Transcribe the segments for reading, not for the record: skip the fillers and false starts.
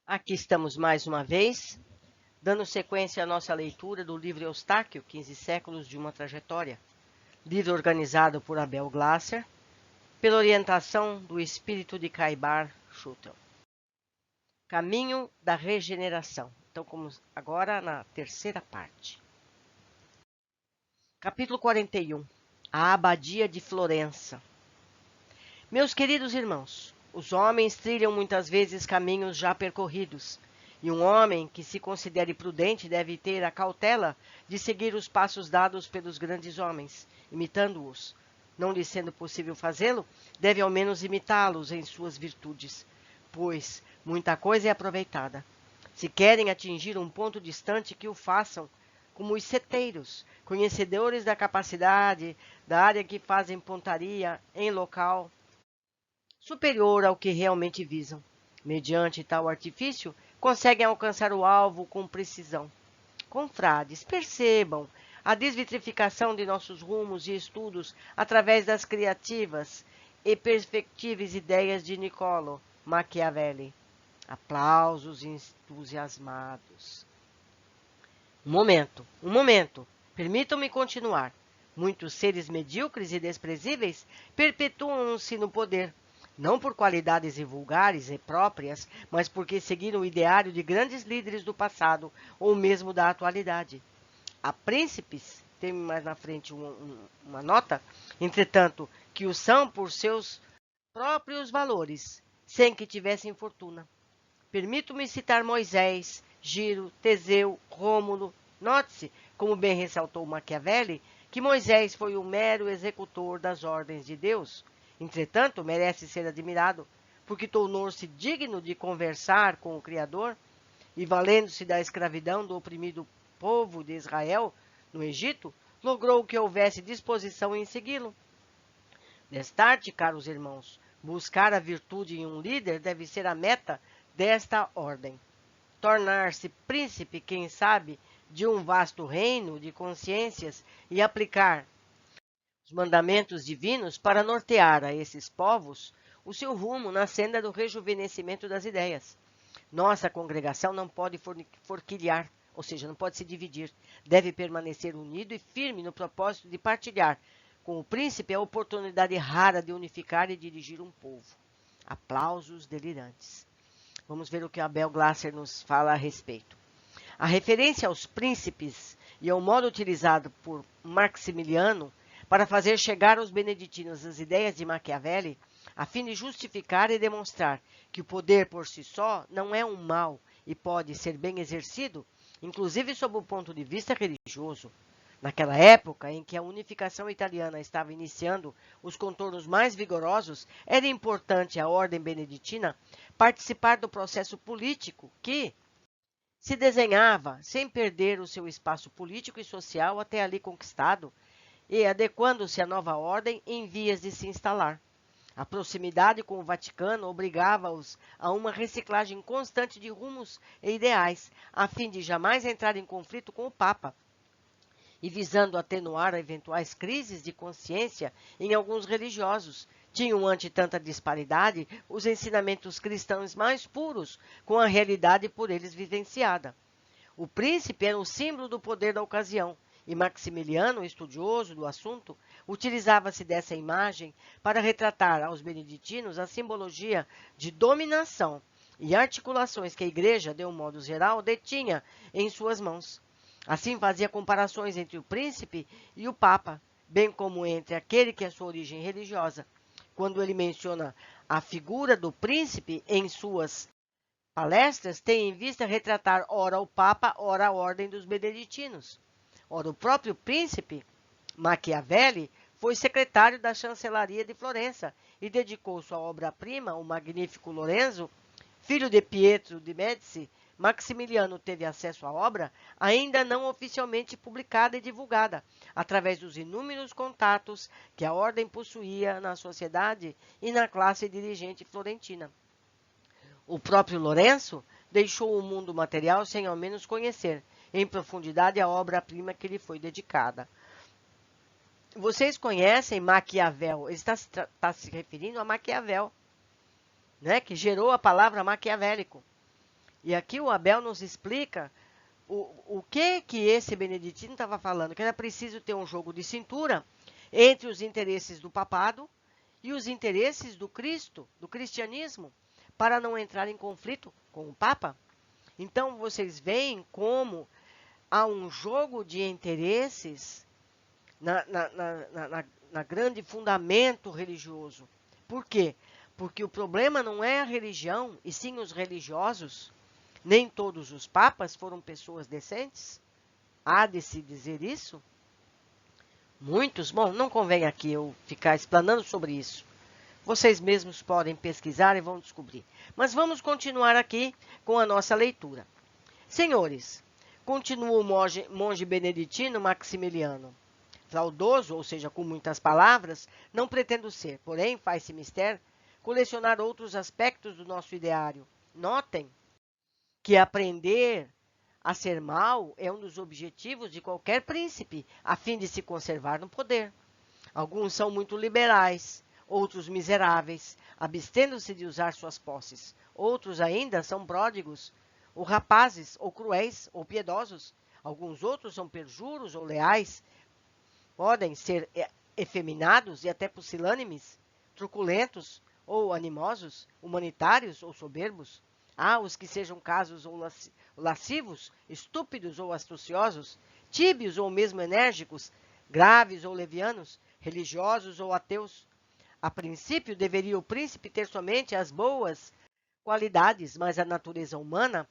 Aqui estamos mais uma vez, dando sequência à nossa leitura do livro Eustáquio, 15 séculos de uma trajetória, livro organizado por Abel Glasser, pela orientação do espírito de Caibar Schutel. Caminho da regeneração. Então, como agora na terceira parte. Capítulo 41. A Abadia de Florença. Meus queridos irmãos, os homens trilham muitas vezes caminhos já percorridos, e um homem que se considere prudente deve ter a cautela de seguir os passos dados pelos grandes homens, imitando-os. Não lhe sendo possível fazê-lo, deve ao menos imitá-los em suas virtudes, pois muita coisa é aproveitada. Se querem atingir um ponto distante, que o façam, como os seteiros, conhecedores da capacidade da área que fazem pontaria em local superior ao que realmente visam. Mediante tal artifício, conseguem alcançar o alvo com precisão. Confrades, percebam a desvitrificação de nossos rumos e estudos através das criativas e perfectíveis ideias de Niccolo Machiavelli. Aplausos entusiasmados. Um momento. Permitam-me continuar. Muitos seres medíocres e desprezíveis perpetuam-se no poder, não por qualidades vulgares e próprias, mas porque seguiram o ideário de grandes líderes do passado ou mesmo da atualidade. Há príncipes, tem mais na frente uma nota, entretanto, que o são por seus próprios valores, sem que tivessem fortuna. Permito-me citar Moisés, Giro, Teseu, Rômulo. Note-se, como bem ressaltou Machiavelli, que Moisés foi o mero executor das ordens de Deus. Entretanto, merece ser admirado, porque tornou-se digno de conversar com o Criador e, valendo-se da escravidão do oprimido povo de Israel no Egito, logrou que houvesse disposição em segui-lo. Destarte, caros irmãos, buscar a virtude em um líder deve ser a meta desta ordem. Tornar-se príncipe, quem sabe, de um vasto reino de consciências e aplicar os mandamentos divinos para nortear a esses povos o seu rumo na senda do rejuvenescimento das ideias. Nossa congregação não pode forquilhar, ou seja, não pode se dividir. Deve permanecer unido e firme no propósito de partilhar com o príncipe a oportunidade rara de unificar e dirigir um povo. Aplausos delirantes. Vamos ver o que Abel Glasser nos fala a respeito. A referência aos príncipes e ao modo utilizado por Maximiliano para fazer chegar aos beneditinos as ideias de Machiavelli, a fim de justificar e demonstrar que o poder por si só não é um mal e pode ser bem exercido, inclusive sob o ponto de vista religioso. Naquela época em que a unificação italiana estava iniciando os contornos mais vigorosos, era importante à ordem beneditina participar do processo político que se desenhava sem perder o seu espaço político e social até ali conquistado e adequando-se à nova ordem em vias de se instalar. A proximidade com o Vaticano obrigava-os a uma reciclagem constante de rumos e ideais, a fim de jamais entrar em conflito com o Papa, e visando atenuar eventuais crises de consciência em alguns religiosos. Tinham, ante tanta disparidade, os ensinamentos cristãos mais puros, com a realidade por eles vivenciada. O príncipe era o símbolo do poder da ocasião, e Maximiliano, estudioso do assunto, utilizava-se dessa imagem para retratar aos beneditinos a simbologia de dominação e articulações que a Igreja, de um modo geral, detinha em suas mãos. Assim fazia comparações entre o príncipe e o papa, bem como entre aquele que é sua origem religiosa. Quando ele menciona a figura do príncipe em suas palestras, tem em vista retratar ora o papa, ora a ordem dos beneditinos. Ora, o próprio príncipe Machiavelli foi secretário da chancelaria de Florença e dedicou sua obra-prima, o magnífico Lorenzo, filho de Pietro de Médici. Maximiliano teve acesso à obra, ainda não oficialmente publicada e divulgada, através dos inúmeros contatos que a ordem possuía na sociedade e na classe dirigente florentina. O próprio Lourenço deixou o mundo material sem ao menos conhecer em profundidade a obra-prima que lhe foi dedicada. Vocês conhecem Maquiavel? Ele está se referindo a Maquiavel, né, que gerou a palavra maquiavélico. E aqui o Abel nos explica o que esse beneditino estava falando, que era preciso ter um jogo de cintura entre os interesses do papado e os interesses do Cristo, do cristianismo, para não entrar em conflito com o Papa. Então, vocês veem como há um jogo de interesses na grande fundamento religioso. Por quê? Porque o problema não é a religião, e sim os religiosos. Nem todos os papas foram pessoas decentes. Há de se dizer isso? Muitos, bom, não convém aqui eu ficar explanando sobre isso. Vocês mesmos podem pesquisar e vão descobrir. Mas vamos continuar aqui com a nossa leitura. Senhores, continua o monge beneditino Maximiliano. Saudoso, ou seja, com muitas palavras, não pretendo ser, porém, faz-se mister colecionar outros aspectos do nosso ideário. Notem que aprender a ser mal é um dos objetivos de qualquer príncipe, a fim de se conservar no poder. Alguns são muito liberais, outros miseráveis, abstendo-se de usar suas posses. Outros ainda são pródigos, ou rapazes, ou cruéis, ou piedosos. Alguns outros são perjuros ou leais, podem ser efeminados e até pusilânimes, truculentos ou animosos, humanitários ou soberbos. Há os que sejam casos ou lascivos, estúpidos ou astuciosos, tíbios ou mesmo enérgicos, graves ou levianos, religiosos ou ateus. A princípio, deveria o príncipe ter somente as boas qualidades, mas a natureza humana,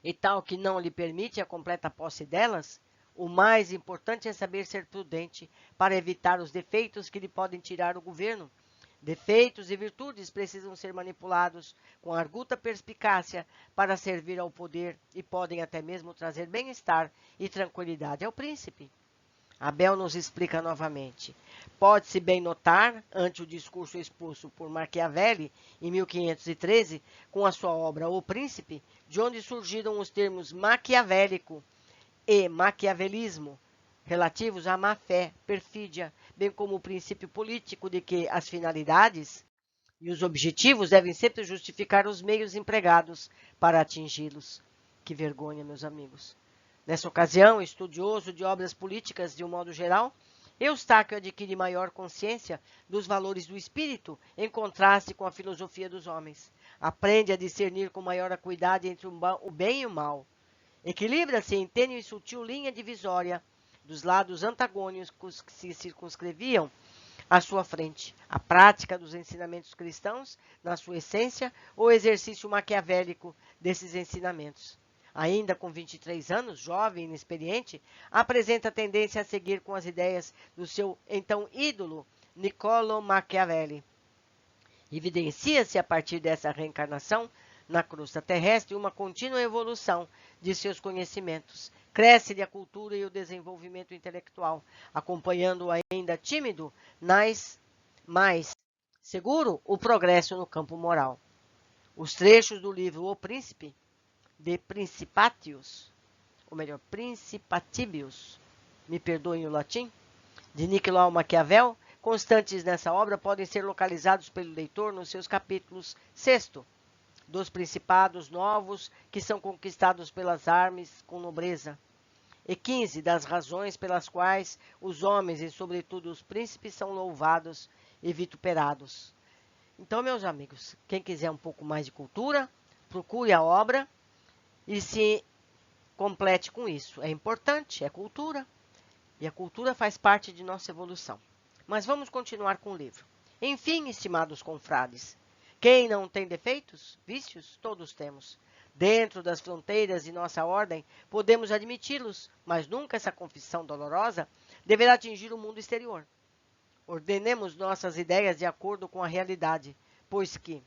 e tal que não lhe permite a completa posse delas, o mais importante é saber ser prudente para evitar os defeitos que lhe podem tirar o governo. Defeitos e virtudes precisam ser manipulados com arguta perspicácia para servir ao poder e podem até mesmo trazer bem-estar e tranquilidade ao príncipe. Abel nos explica novamente. Pode-se bem notar, ante o discurso exposto por Maquiavelli em 1513, com a sua obra O Príncipe, de onde surgiram os termos maquiavélico e maquiavelismo, relativos à má-fé, perfídia, bem como o princípio político de que as finalidades e os objetivos devem sempre justificar os meios empregados para atingi-los. Que vergonha, meus amigos! Nessa ocasião, estudioso de obras políticas de um modo geral, Eustáquio adquire maior consciência dos valores do espírito em contraste com a filosofia dos homens. Aprende a discernir com maior acuidade entre o bem e o mal. Equilibra-se em tênue e sutil linha divisória dos lados antagônicos que se circunscreviam à sua frente. A prática dos ensinamentos cristãos, na sua essência, ou o exercício maquiavélico desses ensinamentos. Ainda com 23 anos, jovem e inexperiente, apresenta a tendência a seguir com as ideias do seu então ídolo, Niccolo Machiavelli. Evidencia-se a partir dessa reencarnação na crosta terrestre uma contínua evolução de seus conhecimentos. Cresce-lhe a cultura e o desenvolvimento intelectual, acompanhando ainda tímido, mais seguro o progresso no campo moral. Os trechos do livro O Príncipe, de Principatius, ou melhor, Principatibius, me perdoem o latim, de Nicolau Maquiavel, constantes nessa obra, podem ser localizados pelo leitor nos seus capítulos 6º, dos principados novos que são conquistados pelas armas com nobreza, e 15, das razões pelas quais os homens, e sobretudo os príncipes, são louvados e vituperados. Então, meus amigos, quem quiser um pouco mais de cultura, procure a obra e se complete com isso. É importante, é cultura, e a cultura faz parte de nossa evolução. Mas vamos continuar com o livro. Enfim, estimados confrades, quem não tem defeitos, vícios, todos temos. Dentro das fronteiras de nossa ordem, podemos admiti-los, mas nunca essa confissão dolorosa deverá atingir o mundo exterior. Ordenemos nossas ideias de acordo com a realidade, pois que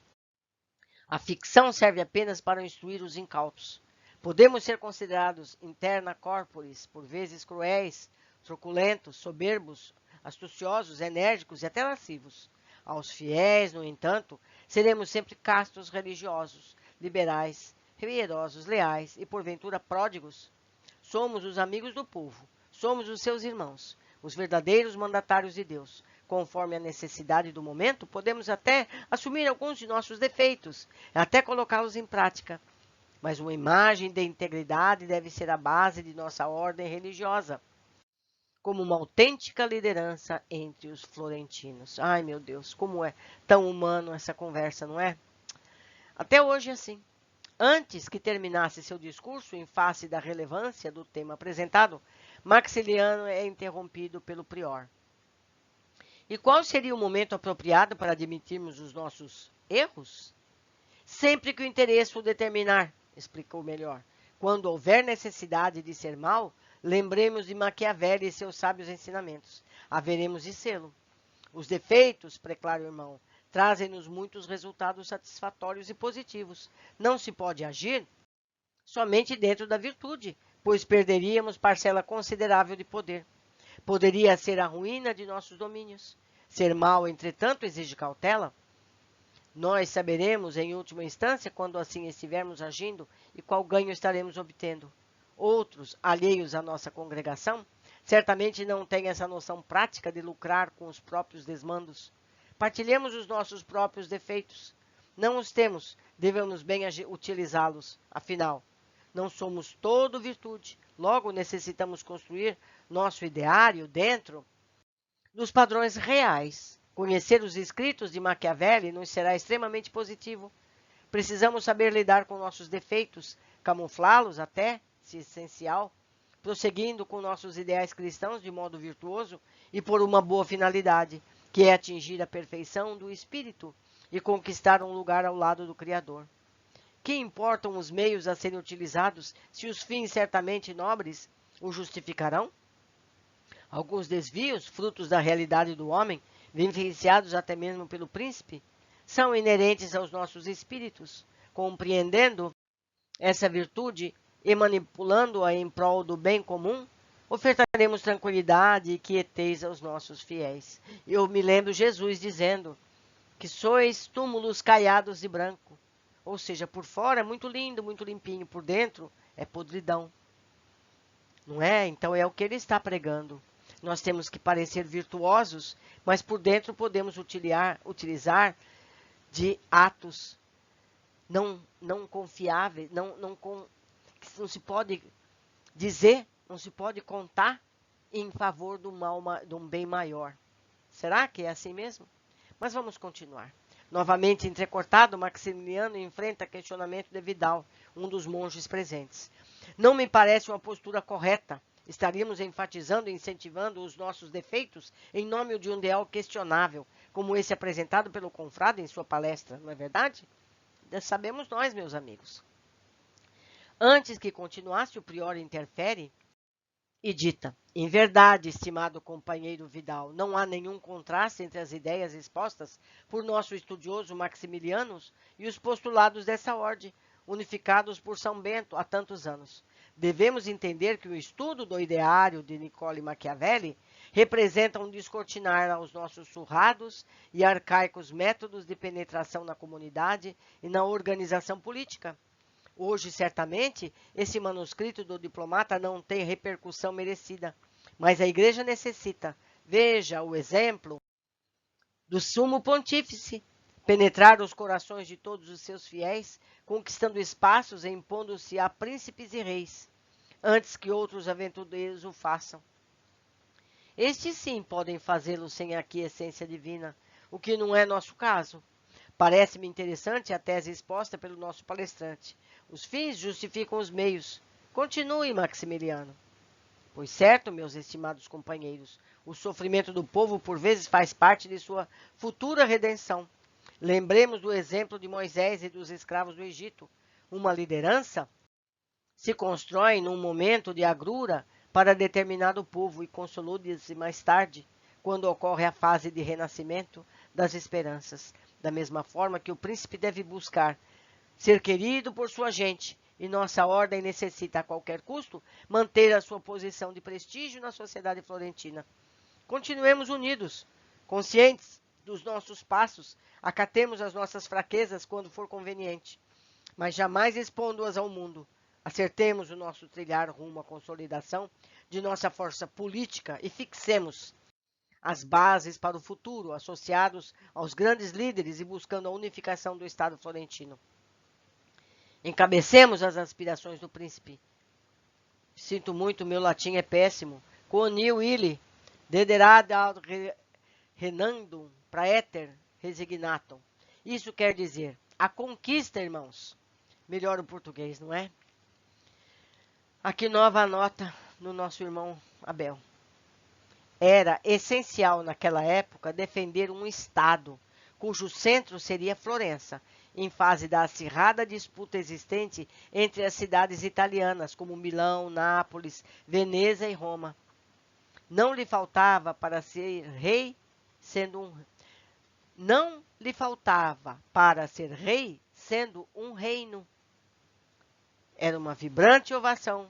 a ficção serve apenas para instruir os incautos. Podemos ser considerados interna corporis, por vezes cruéis, truculentos, soberbos, astuciosos, enérgicos e até lascivos. Aos fiéis, no entanto, seremos sempre castos religiosos, liberais, piedosos, leais e, porventura, pródigos. Somos os amigos do povo, somos os seus irmãos, os verdadeiros mandatários de Deus. Conforme a necessidade do momento, podemos até assumir alguns de nossos defeitos, até colocá-los em prática. mas uma imagem de integridade deve ser a base de nossa ordem religiosa, como uma autêntica liderança entre os florentinos. Ai, meu Deus, como é tão humano essa conversa, não é? Até hoje é assim. Antes que terminasse seu discurso em face da relevância do tema apresentado, Maximiano é interrompido pelo prior. E qual seria o momento apropriado para admitirmos os nossos erros? Sempre que o interesse o determinar, explicou melhor. Quando houver necessidade de ser mal, lembremos de Maquiavel e seus sábios ensinamentos. Haveremos de sê-lo. Os defeitos, preclara o irmão, trazem-nos muitos resultados satisfatórios e positivos. Não se pode agir somente dentro da virtude, pois perderíamos parcela considerável de poder. Poderia ser a ruína de nossos domínios. Ser mal, entretanto, exige cautela. Nós saberemos, em última instância, quando assim estivermos agindo e qual ganho estaremos obtendo. Outros, alheios à nossa congregação, certamente não têm essa noção prática de lucrar com os próprios desmandos. Partilhemos os nossos próprios defeitos. Não os temos, devemos bem utilizá-los. Afinal, não somos todo virtude. Logo, necessitamos construir nosso ideário dentro dos padrões reais. Conhecer os escritos de Maquiavel nos será extremamente positivo. Precisamos saber lidar com nossos defeitos, camuflá-los até, se essencial, prosseguindo com nossos ideais cristãos de modo virtuoso e por uma boa finalidade, que é atingir a perfeição do espírito e conquistar um lugar ao lado do Criador. Que importam os meios a serem utilizados se os fins certamente nobres o justificarão? Alguns desvios, frutos da realidade do homem, vivenciados até mesmo pelo príncipe, são inerentes aos nossos espíritos. Compreendendo essa virtude e manipulando-a em prol do bem comum, ofertaremos tranquilidade e quietez aos nossos fiéis. Eu me lembro Jesus dizendo que sois túmulos caiados de branco. Ou seja, por fora é muito lindo, muito limpinho, por dentro é podridão. Não é? Então é o que ele está pregando. Nós temos que parecer virtuosos, mas por dentro podemos utilizar de atos não confiáveis, que não se pode dizer, não se pode contar em favor de um bem maior. Será que é assim mesmo? Mas vamos continuar. Novamente entrecortado, Maximiano enfrenta questionamento de Vidal, um dos monges presentes. Não me parece uma postura correta. Estaríamos enfatizando e incentivando os nossos defeitos em nome de um ideal questionável, como esse apresentado pelo confrade em sua palestra, não é verdade? Sabemos nós, meus amigos. Antes que continuasse, o prior interfere e dita: em verdade, estimado companheiro Vidal, não há nenhum contraste entre as ideias expostas por nosso estudioso Maximiliano e os postulados dessa ordem, unificados por São Bento há tantos anos. Devemos entender que o estudo do ideário de Niccolo Machiavelli representa um descortinar aos nossos surrados e arcaicos métodos de penetração na comunidade e na organização política. Hoje, certamente, esse manuscrito do diplomata não tem repercussão merecida, mas a Igreja necessita. Veja o exemplo do sumo pontífice, penetrar os corações de todos os seus fiéis, conquistando espaços e impondo-se a príncipes e reis, antes que outros aventureiros o façam. Estes sim podem fazê-lo sem a aquiescência divina, o que não é nosso caso. Parece-me interessante a tese exposta pelo nosso palestrante. Os fins justificam os meios. Continue, Maximiliano. Pois certo, meus estimados companheiros, o sofrimento do povo por vezes faz parte de sua futura redenção. Lembremos do exemplo de Moisés e dos escravos do Egito. Uma liderança se constrói num momento de agrura para determinado povo e consolida-se mais tarde, quando ocorre a fase de renascimento das esperanças. Da mesma forma que o príncipe deve buscar ser querido por sua gente, e nossa ordem necessita, a qualquer custo, manter a sua posição de prestígio na sociedade florentina. Continuemos unidos, conscientes dos nossos passos, acatemos as nossas fraquezas quando for conveniente, mas jamais expondo-as ao mundo. Acertemos o nosso trilhar rumo à consolidação de nossa força política e fixemos as bases para o futuro, associados aos grandes líderes e buscando a unificação do Estado florentino. Encabecemos as aspirações do príncipe. Sinto muito, meu latim é péssimo. Conil ili, dederad ad renandum praeter resignatum. Isso quer dizer, a conquista, irmãos. Melhor o português, não é? Aqui nova nota no nosso irmão Abel. Era essencial naquela época defender um Estado, cujo centro seria Florença, em fase da acirrada disputa existente entre as cidades italianas, como Milão, Nápoles, Veneza e Roma. Não lhe faltava para ser rei, não lhe faltava para ser rei, sendo um reino. Era uma vibrante ovação,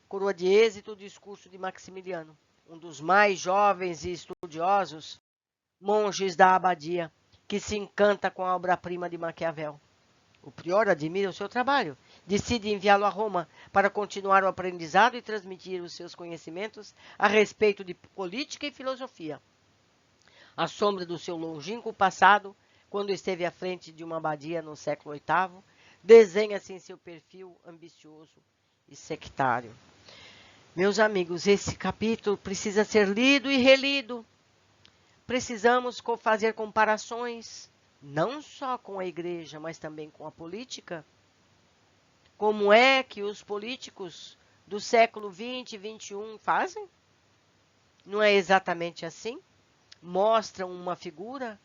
coroa de êxito o discurso de Maximiliano, um dos mais jovens e estudiosos monges da abadia, que se encanta com a obra-prima de Maquiavel. O prior admira o seu trabalho, decide enviá-lo a Roma para continuar o aprendizado e transmitir os seus conhecimentos a respeito de política e filosofia. À sombra do seu longínquo passado, quando esteve à frente de uma abadia no século VIII, desenha-se em seu perfil ambicioso e sectário. Meus amigos, esse capítulo precisa ser lido e relido. Precisamos fazer comparações, não só com a igreja, mas também com a política. Como é que os políticos do século XX e XXI fazem? Não é exatamente assim? Mostram uma figura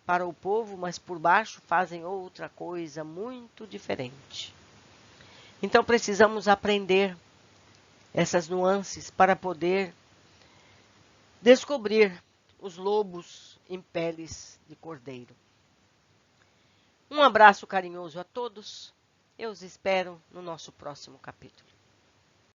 para o povo, mas por baixo fazem outra coisa muito diferente. Então precisamos aprender essas nuances para poder descobrir os lobos em peles de cordeiro. Um abraço carinhoso a todos. Eu os espero no nosso próximo capítulo.